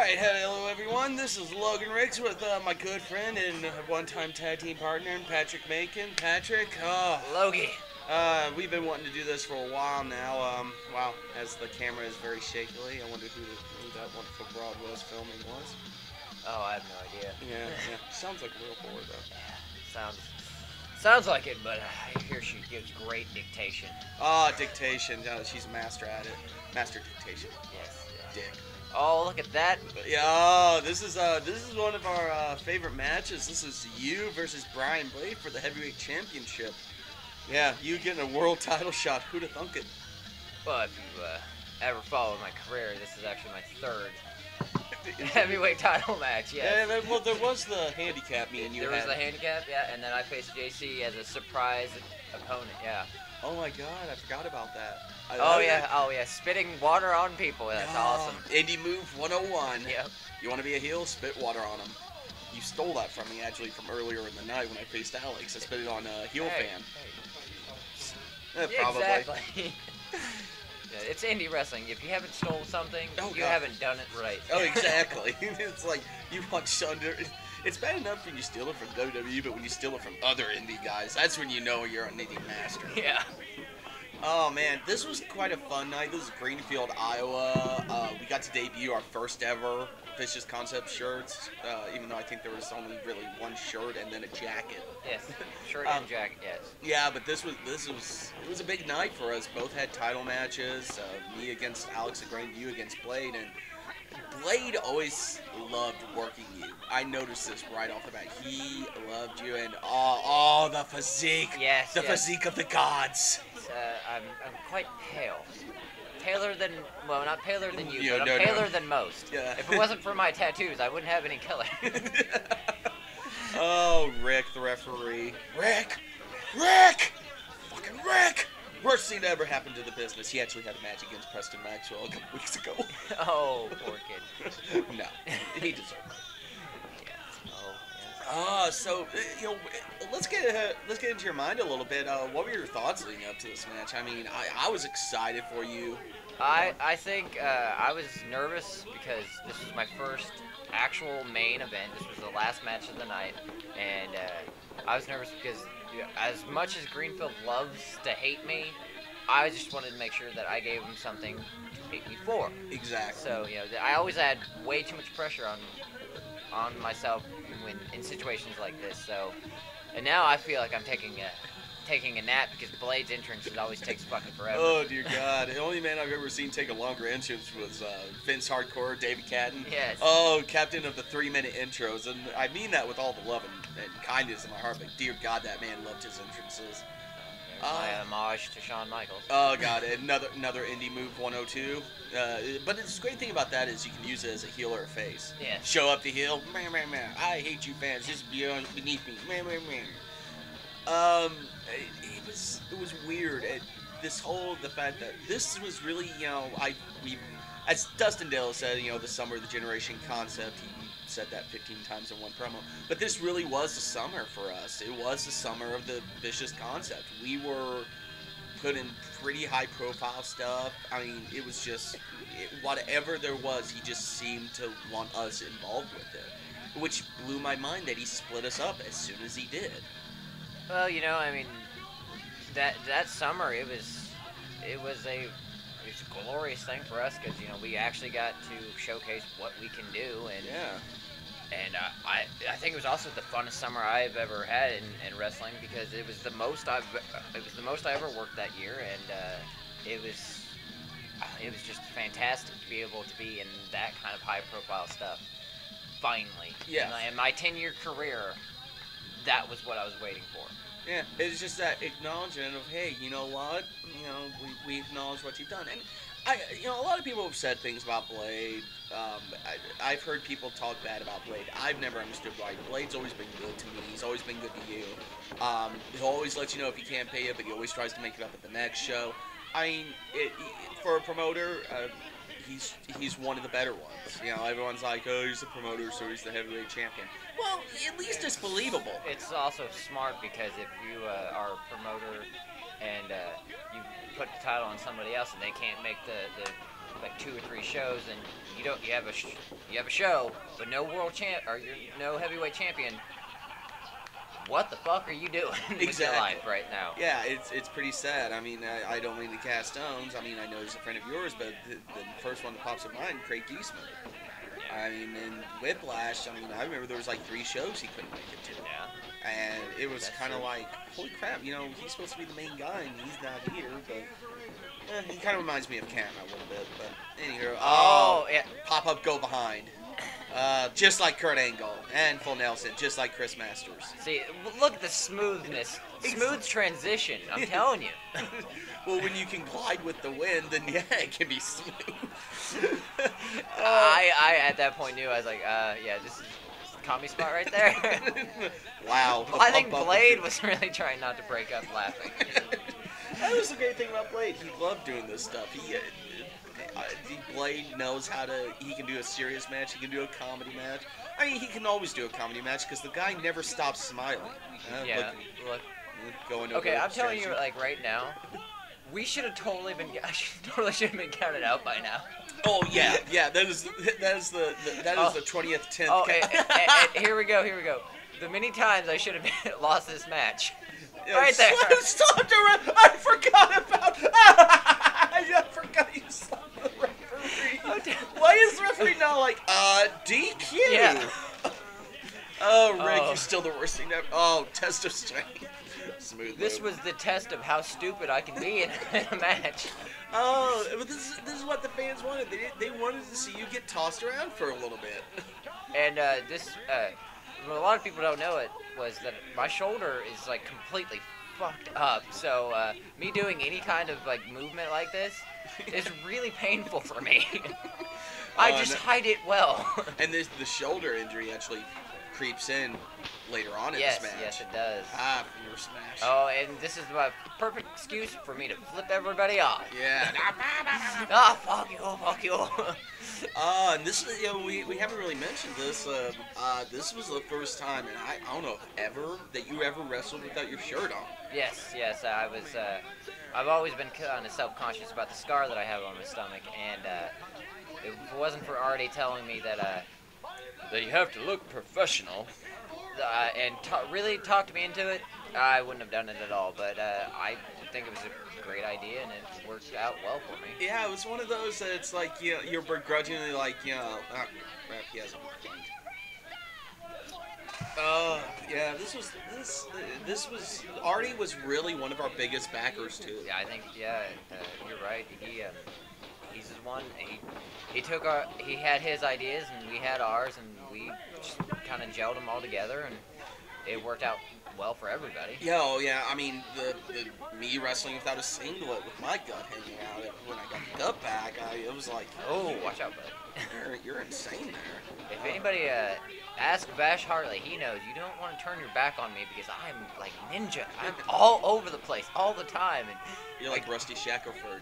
Alright, hello everyone. This is Logan Riggs with my good friend and one-time tag team partner, Patrick Macon. Patrick, Logie. we've been wanting to do this for a while now. Wow, as the camera is very shakily, I wonder who that wonderful broad was filming was. Oh, I have no idea. Yeah. Sounds like a real boy though. Yeah, sounds like it, but I hear she gives great dictation. Dictation. She's a master at it. Master dictation. Yes. Dick. Oh, look at that. Yeah, this is one of our favorite matches. This is you versus Brian Blade for the heavyweight championship. Yeah, you getting a world title shot. Who'd have thunk it? Well, if you ever followed my career, this is actually my third heavyweight title match. Yes. Yeah, well, there was the handicap me and you There had. was the handicap, yeah, and then I faced JC as a surprise opponent, yeah. Oh my God, I forgot about that. Oh yeah, spitting water on people. That's awesome. Indie move 101. Yep. You want to be a heel? Spit water on them. You stole that from me actually from earlier in the night when I faced Alex. I spit it on a heel fan. Yeah, Probably. exactly. Yeah, it's indie wrestling. If you haven't stole something, you haven't done it right. Oh, exactly. It's like you watch under. It's bad enough when you steal it from WWE, but when you steal it from other indie guys, that's when you know you're an indie master. Yeah. Oh man, this was quite a fun night. This is Greenfield, Iowa. We got to debut our first ever Vicious Concept shirts, even though I think there was only really one shirt and then a jacket. Yes, shirt and jacket. Yes. Yeah, but it was a big night for us. Both had title matches. Me against Alex and you against Blade, and Blade always loved working you. I noticed this right off the bat. He loved you, and the physique. Yes. The physique of the gods. I'm quite pale. Paler than, well, not paler than you, Yeah, but I'm paler than most. Yeah. If it wasn't for my tattoos, I wouldn't have any color. Oh, Rick, the referee. Rick! Fucking Rick! Worst thing that ever happened to the business. He actually had a match against Preston Maxwell a couple weeks ago. Oh, poor kid. No, he deserved it. Oh, Let's get into your mind a little bit. What were your thoughts leading up to this match? I mean, I was excited for you. I think I was nervous because this was my first actual main event. This was the last match of the night, and I was nervous because as much as Greenfield loves to hate me, I just wanted to make sure that I gave him something to hate me for. Exactly. So I always had way too much pressure on myself when in situations like this. So, and now I feel like I'm taking a nap because Blade's entrance always takes fucking forever. Oh dear God! The only man I've ever seen take a longer entrance was Vince Hardcore, David Catton. Yes. Oh, captain of the 3-minute intros, and I mean that with all the love and kindness in my heart. But dear God, that man loved his entrances. My homage to Shawn Michaels. Oh God, another indie move 102. But the great thing about that is you can use it as a heel or a face. Yeah. Show up the heel. Man. I hate you fans. This is beyond beneath me. Man. It was weird. The fact that this was really, as Dustin Dale said, the summer of the generation concept. He said that 15 times in one promo. But this really was the summer for us. It was the summer of the Vicious concept. We were put in pretty high profile stuff. I mean, it was just whatever there was, he just seemed to want us involved with it, which blew my mind that he split us up as soon as he did. Well, I mean, that summer it was a glorious thing for us because we actually got to showcase what we can do, and I think it was also the funnest summer I've ever had in wrestling because it was the most I ever worked that year, and it was just fantastic to be able to be in that kind of high profile stuff. Finally, yeah. In my 10-year career, that was what I was waiting for. Yeah, it's just that acknowledgement of, hey, you know what? We acknowledge what you've done. And a lot of people have said things about Blade. I've heard people talk bad about Blade. I've never understood why. Blade's always been good to me. He's always been good to you. He'll always let you know if he can't pay you, but he always tries to make it up at the next show. I mean, for a promoter, he's one of the better ones. Everyone's like, oh, he's the promoter, so he's the heavyweight champion. Well, at least it's believable. It's also smart because if you are a promoter and you put the title on somebody else and they can't make the like 2 or 3 shows, and you have a show, but no world champ or you're no heavyweight champion. What the fuck are you doing with your life right now? Yeah, it's pretty sad. I mean, I don't mean to cast stones. I mean, I know he's a friend of yours, but the first one that pops in mind, Craig Geesman. I mean, in Whiplash, I mean, I remember there was like 3 shows he couldn't make it to. Yeah. And it was kind of like, holy crap, you know, he's supposed to be the main guy, and he's not here, but he kind of reminds me of Cam a little bit, but anyway. Yeah. Pop-up, go behind. Just like Kurt Angle and Full Nelson, just like Chris Masters. See, look at the smoothness. Smooth transition, I'm telling you. Well, when you can glide with the wind, then yeah, it can be smooth. I at that point knew, I was like, yeah, this is the comedy spot right there. Wow. I think Blade was really trying not to break up laughing. That was the great thing about Blade. He loved doing this stuff. Blade knows how to. He can do a serious match. He can do a comedy match. I mean, he can always do a comedy match because the guy never stops smiling. Yeah. Look. Going over. Okay, I'm telling you, like right now, we should have totally been. I should have been counted out by now. Oh yeah. That is the 20th 10th. Oh, here we go. The many times I should have lost this match. Right there. Stop I forgot about. I forgot you stopped the referee. Why is the referee not like DQ? Yeah. Oh, Rick, you're still the worst thing ever. Oh, test of strength. Smooth. This was the test of how stupid I can be in a match. Oh, but this is what the fans wanted. They wanted to see you get tossed around for a little bit. And what a lot of people don't know it was that my shoulder is like completely fucked up. So me doing any kind of like movement like this is really painful for me. I just hide it well. And the shoulder injury actually creeps in later on in this match. Yes, it does. Finger smash. Oh, and this is my perfect excuse for me to flip everybody off. Yeah. Fuck you. And this, we haven't really mentioned this. This was the first time, and I don't know if you ever wrestled without your shirt on. Yes, I was. I've always been kind of self-conscious about the scar that I have on my stomach, and if it wasn't for Artie telling me that you have to look professional, and really talked me into it, I wouldn't have done it at all. But I think it was a great idea, and it worked out well for me. Yeah, it was one of those that it's like you're begrudgingly like, crap, he hasn't gained. Yeah, this was Artie was really one of our biggest backers too. Yeah, I think you're right. He's the one. He had his ideas and we had ours, and we just kind of gelled them all together, and it worked out well for everybody. Yeah. I mean, the me wrestling without a singlet with my gut hanging out when I got the gut back, it was like, oh, watch out, bud. You're insane there. If anybody ask Vash Hartley, he knows you don't want to turn your back on me because I'm like ninja. I'm all over the place all the time, and you're like Rusty Shackelford.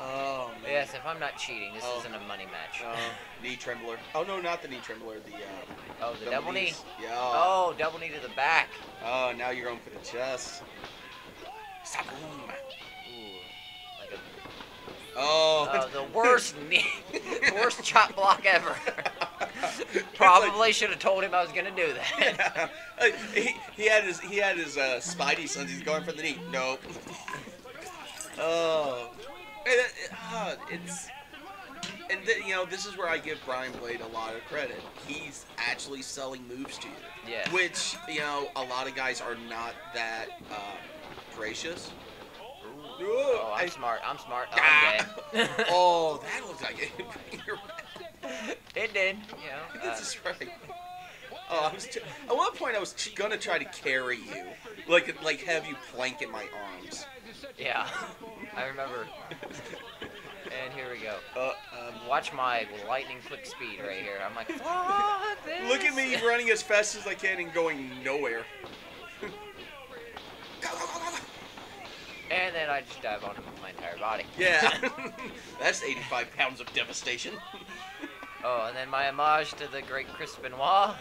Oh man. Yes, if I'm not cheating, this isn't a money match. Knee trembler. Oh no, not the knee trembler. The double knee. Yeah. Oh, double knee to the back. Oh, now you're going for the chest. Stop. The worst knee, the worst chop block ever. Probably should have told him I was gonna do that. Yeah. He had his Spidey sense. He's going for the knee. Nope. This is where I give Brian Blade a lot of credit. He's actually selling moves to you. Yeah. Which, a lot of guys are not that gracious. Oh, I'm smart. I'm dead. Oh, that looked like it. It did. This is right. Oh, at one point I was gonna try to carry you, like have you plank in my arms. Yeah, I remember. And here we go. Watch my lightning quick speed right here. I'm like, fuck this. Look at me running as fast as I can and going nowhere. And then I just dive on him with my entire body. Yeah. That's 85 pounds of devastation. Oh, and then my homage to the great Chris Benoit.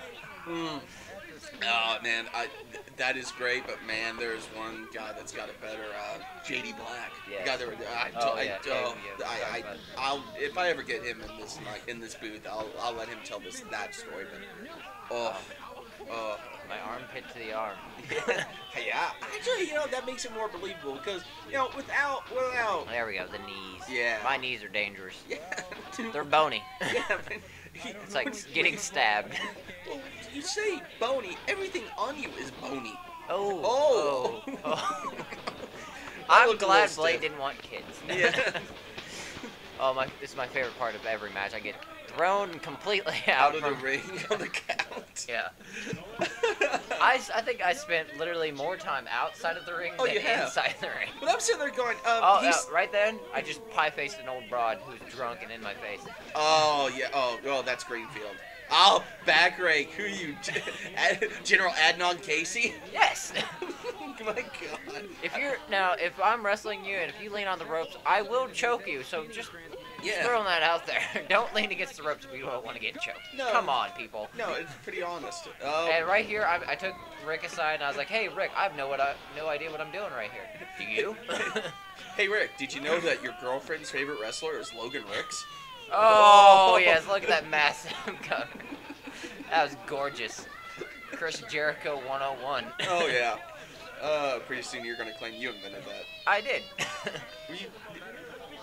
Oh, man. that is great, but man, there's one guy that's got it better. JD Black. Yes. The guy that I'll if I ever get him in this booth, I'll let him tell that story. But my armpit to the arm. yeah, actually, that makes it more believable because without. There we go. The knees. Yeah. My knees are dangerous. Yeah. They're bony. Yeah. It's like getting stabbed. Well, you say bony. Everything on you is bony. Oh. That I'm looked a glad little Blade stiff. didn't want kids. Yeah. This is my favorite part of every match. I get thrown completely Out of from the ring on the count. Yeah. I think I spent literally more time outside of the ring than you have. inside the ring. But I'm sitting there going, Right then, I just pie-faced an old broad who's drunk and in my face. Oh, yeah. Oh, that's Greenfield. Oh, back rake. Who are you? General Adnan Casey? Yes! My God. If I'm wrestling you and if you lean on the ropes, I will choke you, so just throwing that out there. Don't lean against the ropes if you don't want to get choked. No. Come on, people. No, it's pretty honest. And right here, I took Rick aside and I was like, "Hey, Rick, I have no idea what I'm doing right here. Do you?" Hey, Rick, did you know that your girlfriend's favorite wrestler is Logan Ricks? Oh, yes, look at that massive cover. That was gorgeous. Chris Jericho 101. Oh, yeah. Pretty soon you're going to claim you invented that. I did. Were you...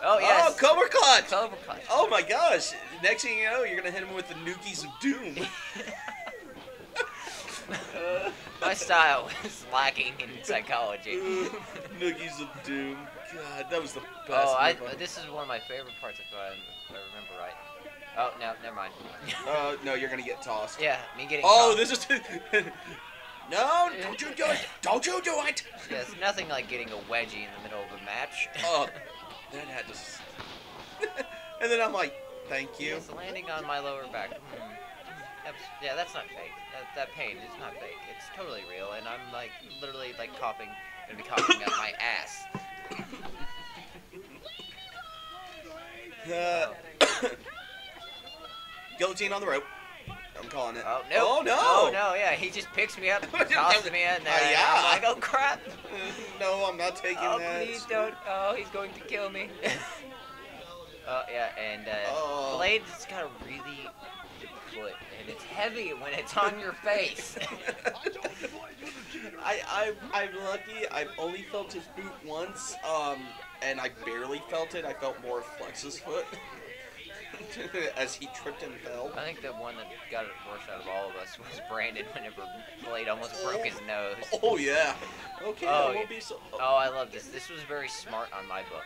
Oh, yes. Oh, Cobra Clutch! Cobra Clutch. Oh, my gosh. Next thing you know, you're going to hit him with the Nookies of Doom. My style was lacking in psychology. Nookies of Doom. God, that was the best. This is one of my favorite parts if I remember right. Oh, no, never mind. No, you're going to get tossed. Yeah, me getting Oh, tossed. this is... No, don't you do it! Don't you do it! Yes, nothing like getting a wedgie in the middle of a match. Oh, that had to... And then I'm like, thank you. Yes, landing on my lower back. Yeah, that's not fake. That pain is not fake. It's totally real, and I'm like literally like coughing, gonna be coughing out my ass. Guillotine on the rope. I'm calling it. Oh no! Oh no! Oh no! Yeah, he just picks me up, tosses me in there. And I'm like, oh crap! No, I'm not taking oh, that. Please don't! Oh, he's going to kill me. Oh yeah, and Blade's got a really good foot, and it's heavy when it's on your face. I'm lucky. I've only felt his boot once, and I barely felt it. I felt more of Flex's foot as he tripped and fell. I think the one that got it worse out of all of us was Brandon whenever Blade almost broke his nose. Oh yeah. Okay. Oh, won't be so. Oh, I love this. This was very smart on my book.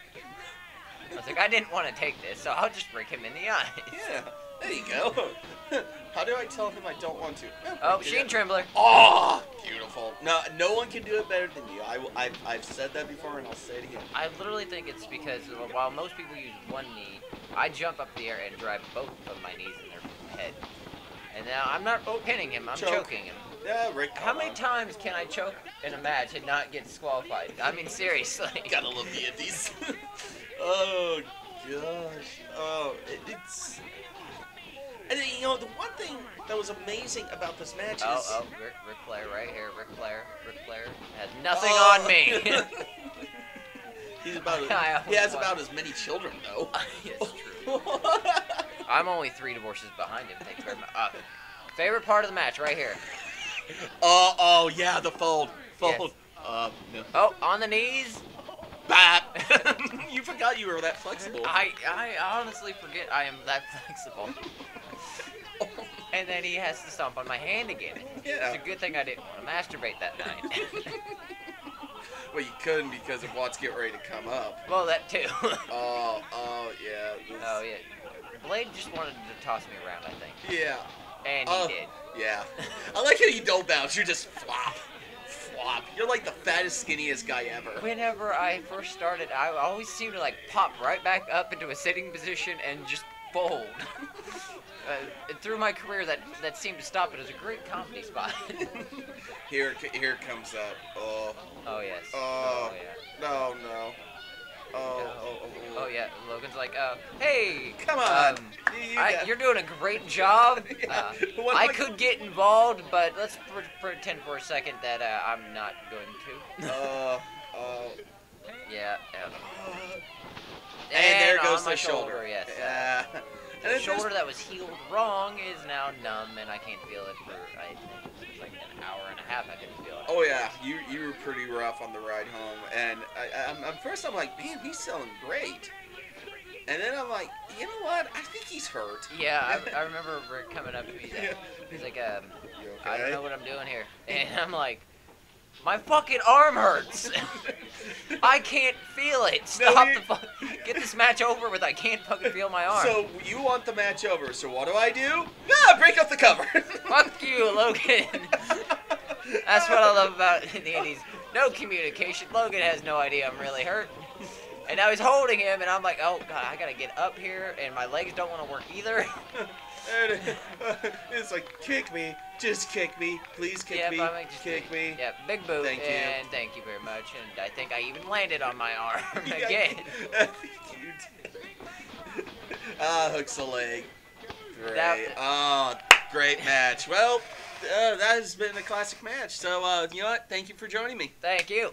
I was like, I didn't want to take this, so I'll just break him in the eyes. Yeah. There you go. How do I tell him I don't want to? Oh, Sheen Trembler. Oh, beautiful. No one can do it better than you. I've said that before, and I'll say it again. I literally think it's because while most people use one knee, I jump up the air and drive both of my knees in their head. And now I'm not pinning him, I'm choking him. Yeah, Rick. How many times can I choke in a match and not get disqualified? I mean, seriously. Gotta love the Indies. Oh, gosh. Oh, it's... And the one thing that was amazing about this match is... Oh, Ric Flair right here. Ric Flair has nothing on me. He has about as many children, though. Yes, true. I'm only 3 divorces behind him. Thank you very much. Favorite part of the match right here. Oh, yeah, the fold. Fold. Yes. No. Oh, on the knees. Bap. You forgot you were that flexible. I honestly forget I am that flexible. And then he has to stomp on my hand again. Yeah. It's a good thing I didn't want to masturbate that night. Well, you couldn't because of Watts get ready to come up. Well, that too. Oh, yeah. Oh, yeah. Blade just wanted to toss me around, I think. Yeah. And he did. Yeah. I like how you don't bounce. You just flop. You're like the fattest, skinniest guy ever. Whenever I first started, I always seemed to like pop right back up into a sitting position and just fold. Through my career, that seemed to stop. It was a great comedy spot. Here comes that. Oh. Oh yes. Oh. Yeah. No. Oh yeah. Logan's like, hey, Come on. you're doing a great job. Yeah. I could get involved, but let's pretend for a second that I'm not going to. Yeah. And there goes on my the shoulder. Yes. Yeah. The shoulder that was healed wrong is now numb, and I can't feel it for like an hour and a half. I couldn't feel it. Oh yeah, you were pretty rough on the ride home, and first I'm like, man, he's selling great, and then I'm like, you know what? I think he's hurt. Yeah, I remember Rick coming up to me. He's like, You okay? I don't know what I'm doing here, and I'm like, my fucking arm hurts. I can't feel it. Stop get this match over with. I can't fucking feel my arm. So you want the match over? So what do? Break up the cover. Fuck you, Logan. That's what I love about the Indies. No communication. Logan has no idea I'm really hurt. And now he's holding him, and I'm like, oh, God, I got to get up here, and my legs don't want to work either. It's like, kick me. Just kick me. Please kick me. Kick me. Yeah, big boot. Thank you. And thank you very much. And I think I even landed on my arm again. I think you did. Hooks the leg. Great. Great match. Well, that has been a classic match. So, you know what? Thank you for joining me. Thank you.